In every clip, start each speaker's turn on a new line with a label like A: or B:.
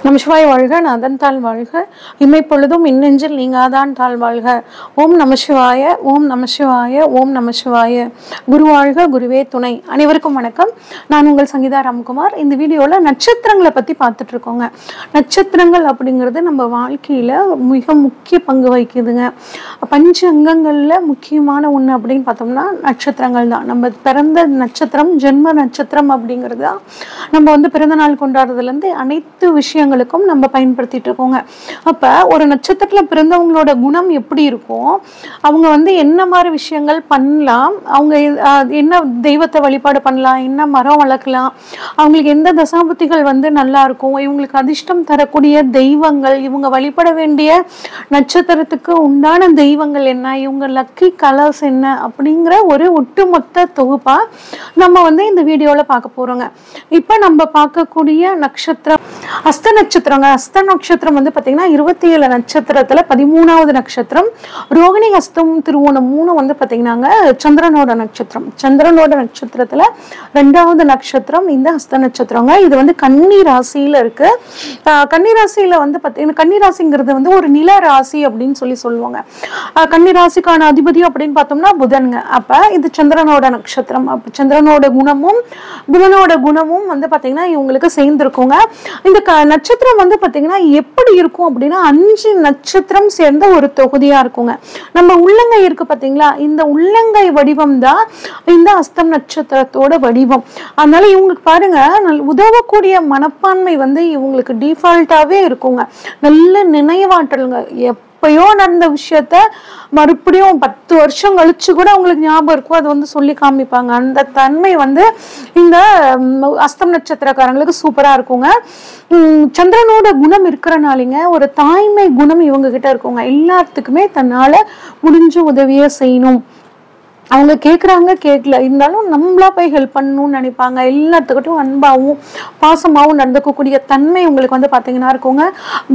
A: நம் சிவாய் வாழ்க, நாதன் தாழ் வாழ்க, இமைப்பொழுதும் இன்னெஞ்சில் நீங்காதான் தாழ் வாழ்க. ஓம் நம சிவாய, ஓம் நம சிவாய, ஓம் நம சிவாய. குரு வாழ்க, குருவே துணை. அனைவருக்கும் வணக்கம். நான் உங்கள் சங்கீதா ராம்குமார். இந்த வீடியோவில் நட்சத்திரங்களை பற்றி பார்த்துட்டு இருக்கோங்க. நட்சத்திரங்கள் அப்படிங்கிறது நம்ம வாழ்க்கையில் மிக முக்கிய பங்கு வகிக்குதுங்க. பஞ்ச அங்கங்களில் முக்கியமான ஒன்று அப்படின்னு பார்த்தோம்னா நட்சத்திரங்கள் தான். நம்ம பிறந்த நட்சத்திரம், ஜென்ம நட்சத்திரம் அப்படிங்கிறது தான் நம்ம பிறந்த நாள் கொண்டாடுறதுலேருந்து அனைத்து விஷயங்களுக்கும் நம்ம பயன்படுத்திட்டு இருக்கோங்க. அப்போ ஒரு நட்சத்திரத்தில் பிறந்தவங்களோட குணம் எப்படி இருக்கும், அவங்க என்ன மாதிரி விஷயங்கள் பண்ணலாம், அவங்க என்ன தெய்வத்தை வழிபாடு பண்ணலாம், என்ன மரம் வளர்க்கலாம், அவங்களுக்கு எந்த தசாபுத்திகள் நல்லா இருக்கும், இவங்களுக்கு அதிர்ஷ்டம் தரக்கூடிய தெய்வங்கள், இவங்க வழிபட வேண்டிய நட்சத்திரத்துக்கு உண்டான தெய்வங்கள் என்ன, இவங்க லக்கி கலர்ஸ் என்ன அப்படிங்கிற ஒரு ஒட்டுமொத்த தொகுப்பா நம்ம இந்த வீடியோவில் பார்க்க போறோங்க. இப்போ நம்ம பார்க்கக்கூடிய நட்சத்திரம் அஸ்த நட்சத்திரங்க. அஸ்த நட்சத்திரம் பார்த்தீங்கன்னா 27 நட்சத்திரத்துல 13வது நட்சத்திரம். ரோகிணி, ஹஸ்தம், திருவோணம் 3 பார்த்தீங்கன்னாங்க சந்திரனோட நட்சத்திரம். சந்திரனோட நட்சத்திரத்துல 2வது நட்சத்திரம் இந்த ஹஸ்த நட்சத்திரங்க. இது கன்னி ராசியில இருக்கு. கன்னி ராசியில பார்த்தீங்கன்னா கன்னி ராசிங்கிறது ஒரு நில ராசி அப்படின்னு சொல்லுவாங்க. கன்னி ராசிக்கான அதிபதி அப்படின்னு பார்த்தோம்னா புதன்ங்க. அப்ப இது சந்திரனோட நட்சத்திரம். அப்ப சந்திரனோட குணமும் புதனோட குணமும் பார்த்தீங்கன்னா இவங்களுக்கு சேர்ந்திருக்குங்க. இந்த நட்சத்திரம் பார்த்தீங்கன்னா எப்படி இருக்கும் அப்படின்னா 5 நட்சத்திரம் சேர்ந்த ஒரு தொகுதியா இருக்குங்க. நம்ம உள்ளங்கை இருக்கு பார்த்தீங்களா, இந்த உள்ளங்கை வடிவம் தான் இந்த அஸ்தம் நட்சத்திரத்தோட வடிவம். அதனால இவங்களுக்கு பாருங்க, உதவக்கூடிய மனப்பான்மை இவங்களுக்கு டிஃபால்ட்டாவே இருக்குங்க. நல்ல நினைவாற்றலுங்க. எப்பயோ நடந்த விஷயத்த மறுபடியும் 10 வருஷம் கழிச்சு கூட அவங்களுக்கு ஞாபகம் இருக்கும். அது சொல்லி காமிப்பாங்க. அந்த தன்மை இந்த அஸ்தம் நட்சத்திரக்காரங்களுக்கு சூப்பரா இருக்குங்க. சந்திரனோட குணம் இருக்கிறனாலிங்க ஒரு தாய்மை குணம் இவங்க கிட்ட இருக்குங்க. எல்லாத்துக்குமே தன்னால முடிஞ்ச உதவியை செய்யணும். அவங்க கேட்குறாங்க, கேட்கல, இருந்தாலும் நம்மளா போய் ஹெல்ப் பண்ணணும்னு நினைப்பாங்க. எல்லாத்துக்கிட்டும் அன்பாகவும் பாசமாகவும் நடந்துக்கக்கூடிய தன்மை உங்களுக்கு பார்த்தீங்கன்னா இருக்குங்க.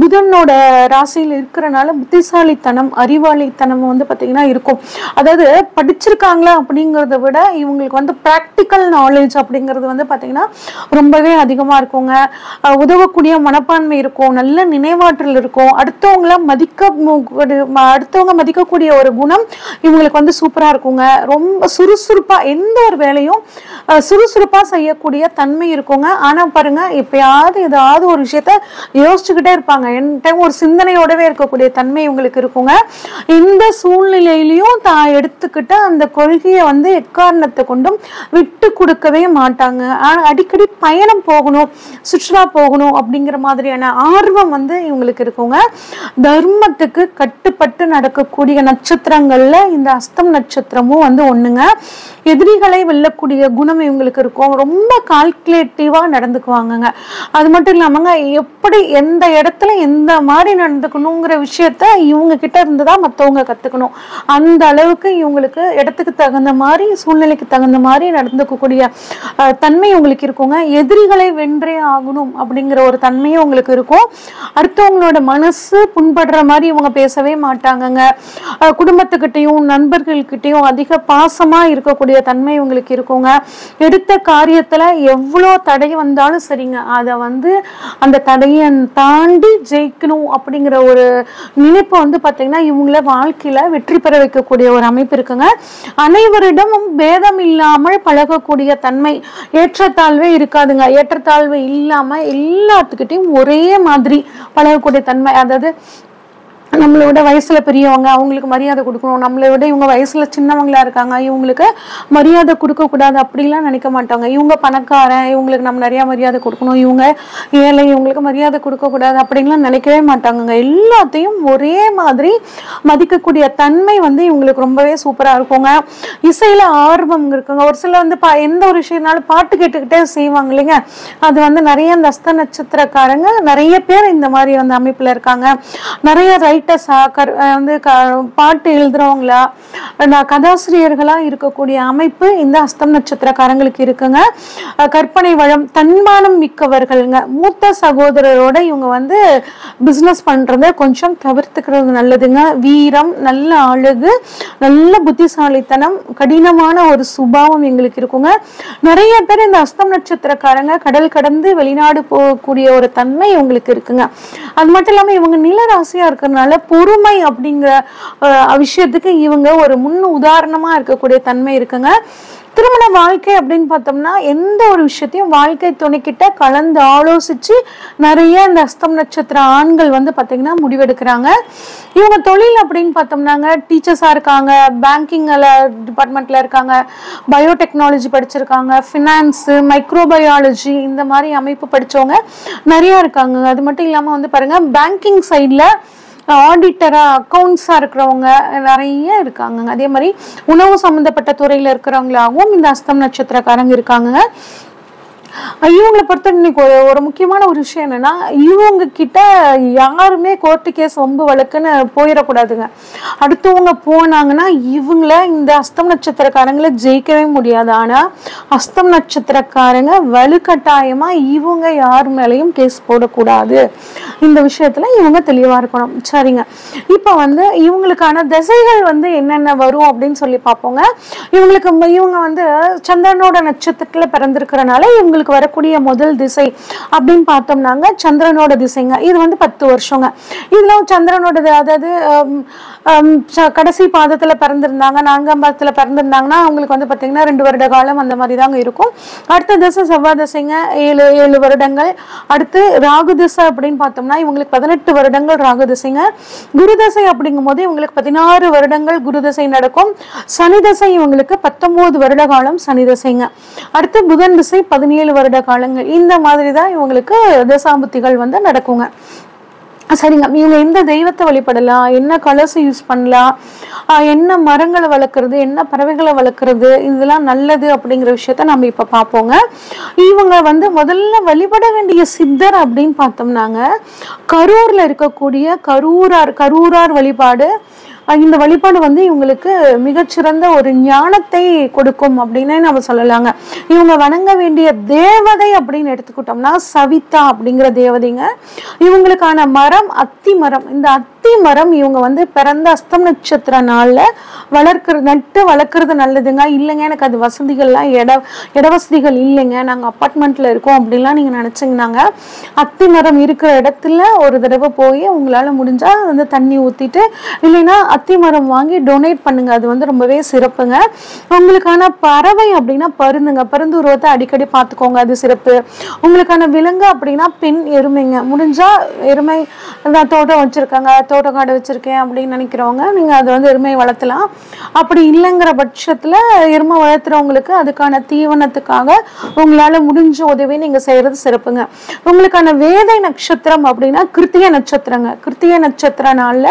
A: புதனோட ராசியில் இருக்கிறனால புத்திசாலித்தனம், அறிவாளித்தனம் பார்த்தீங்கன்னா இருக்கும். அதாவது படிச்சிருக்காங்களா அப்படிங்கிறத விட இவங்களுக்கு ப்ராக்டிக்கல் நாலேஜ் அப்படிங்கிறது பார்த்தீங்கன்னா ரொம்பவே அதிகமாக இருக்குங்க. உதவக்கூடிய மனப்பான்மை இருக்கும், நல்ல நினைவாற்றல் இருக்கும், அடுத்தவங்கள அடுத்தவங்க மதிக்கக்கூடிய ஒரு குணம் இவங்களுக்கு சூப்பராக இருக்குங்க. ரொம்ப சுறுசுறுப்பா எந்த ஒரு வேலையும் சுறுசுறுப்பா செய்யக்கூடிய தன்மை இருக்குங்க. ஆனா பாருங்க, எப்பயாவது ஏதாவது ஒரு விஷயத்த யோசிச்சுக்கிட்டே இருப்பாங்க. டைம் ஒரு சிந்தனையோடவே இருக்கக்கூடிய தன்மை உங்களுக்கு இருக்குங்க. இந்த சூழ்நிலையிலையும் தான் எடுத்துக்கிட்ட அந்த கொள்கையை எக்காரணத்தை கொண்டும் விட்டு கொடுக்கவே மாட்டாங்க. ஆனா அடிக்கடி பயணம் போகணும், சுற்றுலா போகணும் அப்படிங்கிற மாதிரியான ஆர்வம் இவங்களுக்கு இருக்குங்க. தர்மத்துக்கு கட்டுப்பட்டு நடக்கக்கூடிய நட்சத்திரங்கள்ல இந்த அஸ்தம் நட்சத்திரமும் ஒண்ணுங்க. எதிரிகளை வெல்லக்கூடிய குணம் இவங்களுக்கு இருக்கும். ரொம்ப கால்குலேட்டிவா நடந்துக்குவாங்க. அது மட்டும் இல்லாமங்க, எப்படி எந்த இடத்துல எந்த மாதிரி நடந்துக்கணுங்கிற விஷயத்த இவங்க கிட்ட இருந்துதான் மற்றவங்க கத்துக்கணும். அந்த அளவுக்கு இவங்களுக்கு இடத்துக்கு தகுந்த மாதிரி, சூழ்நிலைக்கு தகுந்த மாதிரி நடந்துக்கக்கூடிய தன்மை உங்களுக்கு இருக்குங்க. எதிரிகளை வென்றே ஆகணும் அப்படிங்கிற ஒரு தன்மையும் உங்களுக்கு இருக்கும். அடுத்தவங்களோட மனசு புண்படுற மாதிரி இவங்க பேசவே மாட்டாங்கங்க. குடும்பத்துக்கிட்டையும் நண்பர்கள்கிட்டையும் அதிக பாசமா இருக்கக்கூடிய தன்மை உங்களுக்கு இருக்குங்க. எடுத்த காரியத்துல எவ்வளோ தடை வந்தாலும் சரிங்க, அதை அந்த தடையை தாண்டி ஜெயிக்கணும் அப்படிங்கிற ஒரு நினைப்பு பார்த்தீங்கன்னா இவங்கள வாழ்க்கையில வெற்றி பெற வைக்கக்கூடிய ஒரு அமைப்பு இருக்குங்க. அனைவரிடமும் பேதம் இல்லாமல் பழகக்கூடிய தன்மை, ஏற்றத்தாழ்வே இருக்காதுங்க. ஏற்றத்தாழ்வு இல்லாம எல்லாத்துக்கிட்டையும் ஒரே மாதிரி பழகக்கூடிய தன்மை. அதாவது நம்மளை விட வயசுல பெரியவங்க, அவங்களுக்கு மரியாதை கொடுக்கணும், நம்மளை விட இவங்க வயசுல சின்னவங்களா இருக்காங்க, இவங்களுக்கு மரியாதை கொடுக்க கூடாது அப்படிலாம் நினைக்க மாட்டாங்க. இவங்க பணக்காரன், இவங்களுக்கு நம்ம நிறைய மரியாதை கொடுக்கணும், இவங்க ஏழை, இவங்களுக்கு மரியாதை கொடுக்க கூடாது அப்படின்லாம் நினைக்கவே மாட்டாங்க. எல்லாத்தையும் ஒரே மாதிரி மதிக்கக்கூடிய தன்மை இவங்களுக்கு ரொம்பவே சூப்பரா இருக்குங்க. இசையில ஆர்வம் இருக்குங்க. ஒரு சில எந்த ஒரு விஷயம்னாலும் பாட்டு கேட்டுக்கிட்டே செய்வாங்க இல்லைங்க. அது நிறைய இந்த அஸ்த நட்சத்திரக்காரங்க நிறைய பேர் இந்த மாதிரி அமைப்புல இருக்காங்க. நிறைய ரைட்டர்ஸா வந்து பாட்டு எழுதுறவங்களா கதாசிரியர்களா இருக்கக்கூடிய அமைப்பு இந்த அஸ்தம் நட்சத்திரக்காரங்களுக்கு இருக்குங்க. கற்பனை வளம், தன்மானம் மிக்கவர்கள்ங்க. மூத்த சகோதரரோட இவங்க வந்து பிசினஸ் பண்றத கொஞ்சம் தவிர்த்துக்கிறது நல்லதுங்க. வீரம், நல்ல அழகு, நல்ல புத்திசாலித்தனம், கடினமான ஒரு சுபாவம் எங்களுக்கு இருக்குங்க. நிறைய பேர் இந்த அஸ்தம் நட்சத்திரக்காரங்க கடல் கடந்து வெளிநாடு போகக்கூடிய ஒரு தன்மை இவங்களுக்கு இருக்குங்க. அது மட்டும் இல்லாம இவங்க நில ராசியா இருக்கிறதுனால பொறுமை அப்படிங்கிற விஷயத்துக்கு இவங்க ஒரு முன் உதாரணமா இருக்கக்கூடிய தன்மை இருக்குங்க. திருமண வாழ்க்கை அப்படின்னு பார்த்தோம்னா எந்த ஒரு விஷயத்தையும் வாழ்க்கை துணைக்கிட்ட கலந்து ஆலோசிச்சு நிறைய இந்த அஸ்தம் நட்சத்திர ஆண்கள் வந்து பார்த்தீங்கன்னா முடிவெடுக்கிறாங்க. இவங்க தொழில் அப்படின்னு பார்த்தோம்னாங்க டீச்சர்ஸாக இருக்காங்க, பேங்கிங்கில் டிபார்ட்மெண்ட்டில் இருக்காங்க, பயோடெக்னாலஜி படிச்சிருக்காங்க, ஃபினான்ஸு, மைக்ரோபயாலஜி இந்த மாதிரி அமைப்பு படித்தவங்க நிறையா இருக்காங்க. அது மட்டும் இல்லாமல் வந்து பாருங்கள் பேங்கிங் சைடில் ஆடிட்டரா அக்கௌண்ட்ஸா இருக்கிறவங்க நிறைய இருக்காங்க. அதே மாதிரி உணவு சம்பந்தப்பட்ட துறையில இருக்கிறவங்களாகவும் இந்த அஸ்தம் நட்சத்திரக்காரங்க இருக்காங்க. இவங்களை பொறுத்த இன்னைக்கு ஒரு முக்கியமான ஒரு விஷயம் என்னன்னா, இவங்க கிட்ட யாருமே கோர்ட்டு கேஸ் வம்பு வழக்குன்னு போயிடக்கூடாதுங்க. அடுத்தவங்க போனாங்கன்னா இவங்கள இந்த அஸ்தம் நட்சத்திரக்காரங்களை ஜெயிக்கவே முடியாது. ஆனா அஸ்தம் நட்சத்திரக்காரங்க வலுக்கட்டாயமா இவங்க யார் மேலேயும் கேஸ் போடக்கூடாது. இந்த விஷயத்துல இவங்க தெளிவா இருக்கணும். சரிங்க, இப்ப வந்து இவங்களுக்கான திசைகள் வந்து என்னென்ன வரும் அப்படின்னு சொல்லி பார்ப்போங்க. இவங்க வந்து சந்திரனோட நட்சத்திரத்துல பிறந்திருக்கிறனால இவங்களுக்கு வரக்கூடிய முதல் திசை அப்படின்னு பார்த்தோம்னாங்க சந்திரனோட திசைங்க. இது வந்து 10 வருஷங்க. இதுல சந்திரனோடது அதாவது கடைசி பாதத்துல பிறந்திருந்தாங்க, 4ஆம் பாதத்துல பிறந்திருந்தாங்கன்னா அவங்களுக்கு வந்து பாத்தீங்கன்னா 2 வருட காலம் அந்த மாதிரி தாங்க இருக்கும். அடுத்த திசை செவ்வாய் திசைங்க, 7 வருடங்கள். அடுத்து ராகு திசை அப்படின்னு பார்த்தோம்னா இவங்களுக்கு 18 வருடங்கள் ராகு திசைங்க. குரு திசை அப்படிங்கும் போது இவங்களுக்கு 16 வருடங்கள் குரு திசை நடக்கும். சனி திசை இவங்களுக்கு 19 வருட காலம் சனி திசைங்க. அடுத்து புதன் திசை 17 வருட காலங்கள். இந்த மாதிரி தான் இவங்களுக்கு தசாபுத்திகள் வந்து நடக்குங்க. சரிங்க, இவங்க எந்த தெய்வத்தை வழிபடலாம், என்ன கலர்ஸ் யூஸ் பண்ணலாம், என்ன மரங்களை வளர்க்குறது, என்ன பறவைகளை வளர்க்குறது, இதெல்லாம் நல்லது அப்படிங்கிற விஷயத்த நம்ம இப்போ பார்ப்போங்க. இவங்க வந்து முதல்ல வழிபட வேண்டிய சித்தர் அப்படின்னு பார்த்தோம்னாங்க கரூரில் இருக்கக்கூடிய கரூரார் வழிபாடு. இந்த வழிபாடு வந்து இவங்களுக்கு மிகச்சிறந்த ஒரு ஞானத்தை கொடுக்கும் அப்படின்னு நம்ம சொல்லலாங்க. இவங்க வணங்க வேண்டிய தேவதை அப்படின்னு எடுத்துக்கிட்டோம்னா சவிதா அப்படிங்கிற தேவதைங்க. இவங்களுக்கான மரம் அத்தி மரம். இந்த அத்தி மரம் இவங்க வந்து பிறந்த அஸ்தம் நட்சத்திர நாள்ல நட்டு வளர்க்குறது நல்லதுங்க. இல்லைங்க எனக்கு அது வசதிகள்லாம் இட வசதிகள் இல்லைங்க, நாங்கள் அப்பார்ட்மெண்ட்ல இருக்கோம் அப்படின்லாம் நீங்க நினைச்சிங்கன்னாங்க அத்தி மரம் இருக்கிற இடத்துல ஒரு தடவை போய் உங்களால முடிஞ்சா வந்து தண்ணி ஊத்திட்டு இல்லைன்னா அத்தி மரம் வாங்கி டொனேட் பண்ணுங்க. அது வந்து ரொம்பவே சிறப்புங்க. உங்களுக்கான பறவை அப்படின்னா பருந்துங்க. பருந்து உருவத்தை அடிக்கடி பார்த்துக்கோங்க, அது சிறப்பு. உங்களுக்கான விலங்கு அப்படின்னா பெண் எருமைங்க. முடிஞ்சா எருமை தோட்டம் வச்சிருக்காங்க, தோட்டக்காடு வச்சிருக்கேன் அப்படின்னு நினைக்கிறவங்க நீங்க அதை வந்து எருமையை வளர்த்தலாம். அப்படி இல்லைங்கிற பட்சத்துல எருமை வளர்த்துறவங்களுக்கு அதுக்கான தீவனத்துக்காக உங்களால முடிஞ்ச உதவி நீங்க செய்யறது சிறப்புங்க. உங்களுக்கான வேதை நட்சத்திரம் அப்படின்னா கிருத்திகை நட்சத்திரங்க. கிருத்திகை நட்சத்திர நாள்ல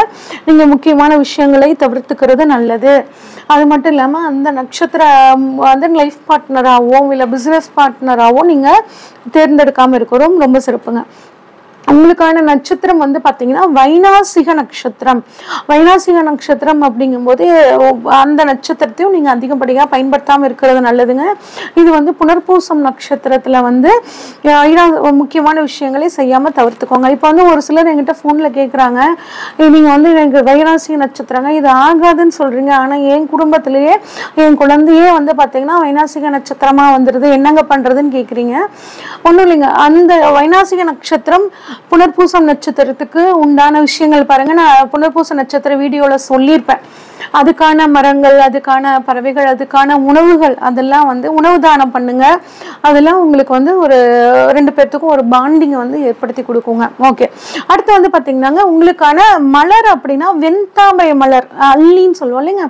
A: நீங்க முக்கியமான விஷயங்களை தவிர்த்துக்கிறது நல்லது. அது மட்டும் இல்லாம அந்த நட்சத்திரம் வந்து லைஃப் பார்ட்னராகவும் இல்லை பிசினஸ் பார்ட்னராகவும் நீங்க தேர்ந்தெடுக்காம இருக்கிறோம் ரொம்ப சிறப்புங்க. உங்களுக்கான நட்சத்திரம் வந்து பார்த்தீங்கன்னா வைநாசிக நட்சத்திரம். வைநாசிக நட்சத்திரம் அப்படிங்கும்போது அந்த நட்சத்திரத்தையும் நீங்கள் அதிகப்படியாக பயன்படுத்தாமல் இருக்கிறது நல்லதுங்க. இது வந்து புனர்பூசம் நட்சத்திரத்தில் வந்து முக்கியமான விஷயங்களை செய்யாமல் தவிர்த்துக்கோங்க. இப்போ வந்து ஒரு சிலர் என்கிட்ட ஃபோனில் கேட்குறாங்க, நீங்கள் வந்து எனக்கு வைநாசிக நட்சத்திரங்க இது ஆகாதுன்னு சொல்கிறீங்க, ஆனால் என் குடும்பத்திலேயே என் குழந்தையே வந்து பார்த்தீங்கன்னா வைநாசிக நட்சத்திரமாக வந்துடுது, என்னங்க பண்ணுறதுன்னு கேட்குறீங்க. ஒன்றும் இல்லைங்க, அந்த வைநாசிக நட்சத்திரம் புனர்பூசம் நட்சத்திரத்துக்கு உண்டான விஷயங்கள் பாருங்க. நான் புனர்பூச நட்சத்திர வீடியோல சொல்லியிருப்பேன். அதுக்கான மரங்கள், அதுக்கான பறவைகள், அதுக்கான உணவுகள், அதெல்லாம் வந்து உணவு தானம் பண்ணுங்க. அதெல்லாம் உங்களுக்கு வந்து ஒரு 2 பேர்த்துக்கும் ஒரு பாண்டிங்கை வந்து ஏற்படுத்தி கொடுக்குங்க. ஓகே, அடுத்து வந்து பார்த்தீங்கன்னாங்க உங்களுக்கான மலர் அப்படின்னா வெண்தாமரை மலர், அல்லின்னு சொல்லுவோம் இல்லைங்க,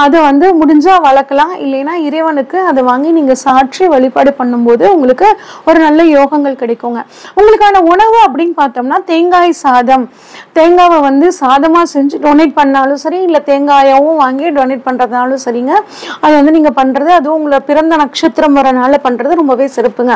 A: அதை வந்து முடிஞ்சா வளர்க்கலாம். இல்லைன்னா இறைவனுக்கு அதை வாங்கி நீங்கள் சாற்றி வழிபாடு பண்ணும்போது உங்களுக்கு ஒரு நல்ல யோகங்கள் கிடைக்குங்க. உங்களுக்கான உணவு அப்படின்னு அப்படின்னு பார்த்தோம்னா தேங்காய் சாதம், தேங்காவை வந்து சாதமாக செஞ்சு டொனேட் பண்ணாலும் சரி, இல்லை தேங்காயாவும் வாங்கி டொனேட் பண்ணுறதுனாலும் சரிங்க. அது வந்து நீங்கள் பண்ணுறது, அதுவும் உங்களை பிறந்த நட்சத்திரம் வரனால பண்ணுறது ரொம்பவே சிறப்புங்க.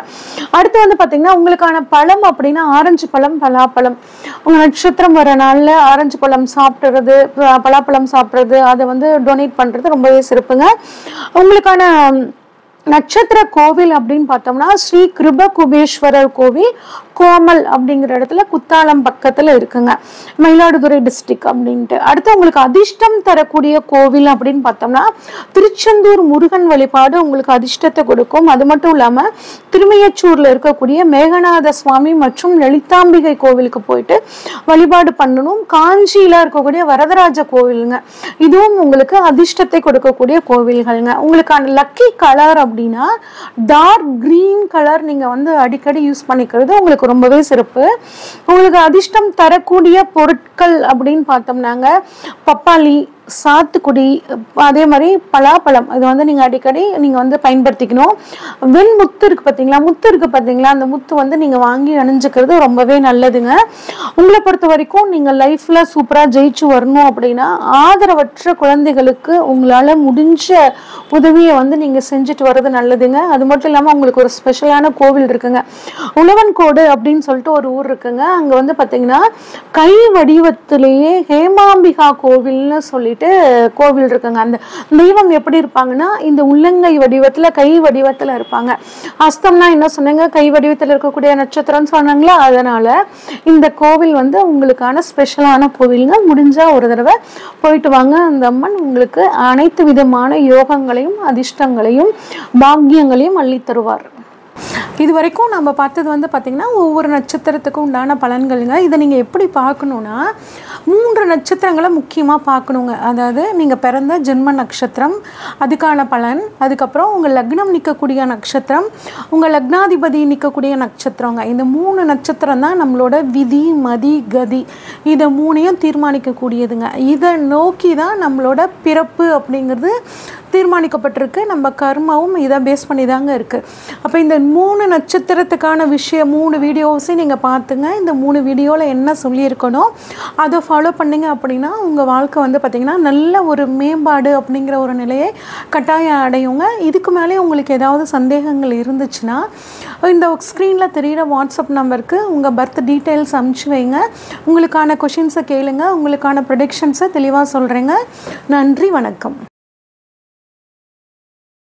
A: அடுத்து வந்து பார்த்தீங்கன்னா உங்களுக்கான பழம் அப்படின்னா ஆரஞ்சு பழம், பலாப்பழம். உங்கள் நட்சத்திரம் வர நாளில் ஆரஞ்சு பழம் சாப்பிட்றது, பலாப்பழம் சாப்பிட்றது, அதை வந்து டொனேட் பண்ணுறது ரொம்பவே சிறப்புங்க. உங்களுக்கான நட்சத்திர கோவில் அப்படின்னு பார்த்தோம்னா ஸ்ரீ கிருப குபேஸ்வரர் கோவில், கோமல் அப்படிங்கிற இடத்துல குத்தாலம் பக்கத்தில் இருக்குங்க, மயிலாடுதுறை டிஸ்ட்ரிக்ட் அப்படின்ட்டு. அடுத்து உங்களுக்கு அதிர்ஷ்டம் தரக்கூடிய கோவில் அப்படின்னு பார்த்தோம்னா திருச்செந்தூர் முருகன் வழிபாடு உங்களுக்கு அதிர்ஷ்டத்தை கொடுக்கும். அது மட்டும் இல்லாமல் திருமையச்சூரில் இருக்கக்கூடிய மேகநாத சுவாமி மற்றும் லலிதாம்பிகை கோவிலுக்கு போயிட்டு வழிபாடு பண்ணணும். காஞ்சியில் இருக்கக்கூடிய வரதராஜ கோவிலுங்க, இதுவும் உங்களுக்கு அதிர்ஷ்டத்தை கொடுக்கக்கூடிய கோவில்கள்ங்க. உங்களுக்கான லக்கி கலர் அப்படின்னா டார்க் கிரீன் கலர் நீங்கள் வந்து அடிக்கடி யூஸ் பண்ணிக்கிறது உங்களுக்கு ரொம்பவே சிறப்பு. உங்களுக்கு அதிர்ஷ்டம் தரக்கூடிய பொருட்கள் அப்படின்னு பார்த்தோம்னாங்க பப்பாளி, சாத்துக்குடி, அதே மாதிரி பலாப்பழம், இது வந்து நீங்கள் அடிக்கடி நீங்கள் வந்து பயன்படுத்திக்கணும். வெண்முத்து இருக்குது பார்த்தீங்களா, முத்து இருக்குது பார்த்தீங்களா, அந்த முத்து வந்து நீங்கள் வாங்கி அணிஞ்சுக்கிறது ரொம்பவே நல்லதுங்க. உங்களை பொறுத்த வரைக்கும் நீங்கள் லைஃப்பில் சூப்பராக ஜெயிச்சு வரணும் அப்படின்னா ஆதரவற்ற குழந்தைகளுக்கு உங்களால் முடிஞ்ச உதவியை வந்து நீங்கள் செஞ்சுட்டு வர்றது நல்லதுங்க. அது மட்டும் இல்லாமல் உங்களுக்கு ஒரு ஸ்பெஷலான கோவில் இருக்குங்க, உழவன்கோடு அப்படின்னு சொல்லிட்டு ஒரு ஊர் இருக்குங்க. அங்கே வந்து பார்த்தீங்கன்னா கை வடிவத்திலேயே ஹேமாம்பிகா கோவில்னு சொல்லிட்டு கோவில் இருக்குங்க. அந்த தெய்வம் எப்படி இருப்பாங்கன்னா இந்த உள்ளங்கை வடிவத்துல, கை வடிவத்துல இருப்பாங்க. அஸ்தம்னா என்ன சொன்னீங்க, கை வடிவத்தில் இருக்கக்கூடிய நட்சத்திரம் சொன்னாங்களா, அதனால இந்த கோவில் வந்து உங்களுக்கான ஸ்பெஷலான கோவிலுங்க. முடிஞ்சா ஒரு தடவை போயிட்டு வாங்க. அந்த அம்மன் உங்களுக்கு அனைத்து விதமான யோகங்களையும் அதிர்ஷ்டங்களையும் பாக்கியங்களையும் அள்ளி தருவார். இது வரைக்கும் நம்ம பார்த்தது வந்து பார்த்திங்கன்னா ஒவ்வொரு நட்சத்திரத்துக்கும் உண்டான பலன்களுங்க. இதை நீங்கள் எப்படி பார்க்கணுன்னா 3 நட்சத்திரங்களை முக்கியமாக பார்க்கணுங்க. அதாவது நீங்கள் பிறந்த ஜென்ம நட்சத்திரம், அதுக்கான பலன், அதுக்கப்புறம் உங்கள் லக்னம் நிற்கக்கூடிய நட்சத்திரம், உங்கள் லக்னாதிபதி நிற்கக்கூடிய நட்சத்திரங்க. இந்த 3 நட்சத்திரம் தான் நம்மளோட விதி, மதி, கதி, இதை 3ஐயும் தீர்மானிக்கக்கூடியதுங்க. இதை நோக்கி தான் நம்மளோட பிறப்பு அப்படிங்கிறது தீர்மானிக்கப்பட்டிருக்கு. நம்ம கர்மாவும் இதை பேஸ் பண்ணி தாங்க இருக்குது. அப்போ இந்த 3 நட்சத்திரத்துக்கான விஷயம் 3 வீடியோஸையும் நீங்கள் பார்த்துங்க. இந்த 3 வீடியோவில் என்ன சொல்லியிருக்கணும் அதை ஃபாலோ பண்ணிங்க அப்படின்னா உங்கள் வாழ்க்கை வந்து பார்த்திங்கன்னா நல்ல ஒரு மேம்பாடு அப்படிங்கிற ஒரு நிலையை கட்டாயம் அடையுங்க. இதுக்கு மேலே உங்களுக்கு ஏதாவது சந்தேகங்கள் இருந்துச்சுன்னா இந்த ஸ்க்ரீனில் தெரிகிற வாட்ஸ்அப் நம்பருக்கு உங்கள் பர்த் டீட்டெயில்ஸ் அனுப்பிச்சி வைங்க. உங்களுக்கான கொஷின்ஸை கேளுங்க, உங்களுக்கான ப்ரெடிக்ஷன்ஸை தெளிவாக சொல்கிறேங்க. நன்றி, வணக்கம்.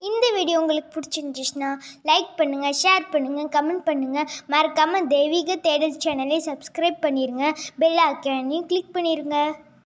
B: இந்த வீடியோ உங்களுக்கு பிடிச்சிருந்துச்சுன்னா லைக் பண்ணுங்கள், ஷேர் பண்ணுங்கள், கமெண்ட் பண்ணுங்கள். மறக்காமல் தெய்வீக தேடல் சேனலை சப்ஸ்கிரைப் பண்ணிடுங்க. பெல் ஐக்கானையும் கிளிக் பண்ணிடுங்க.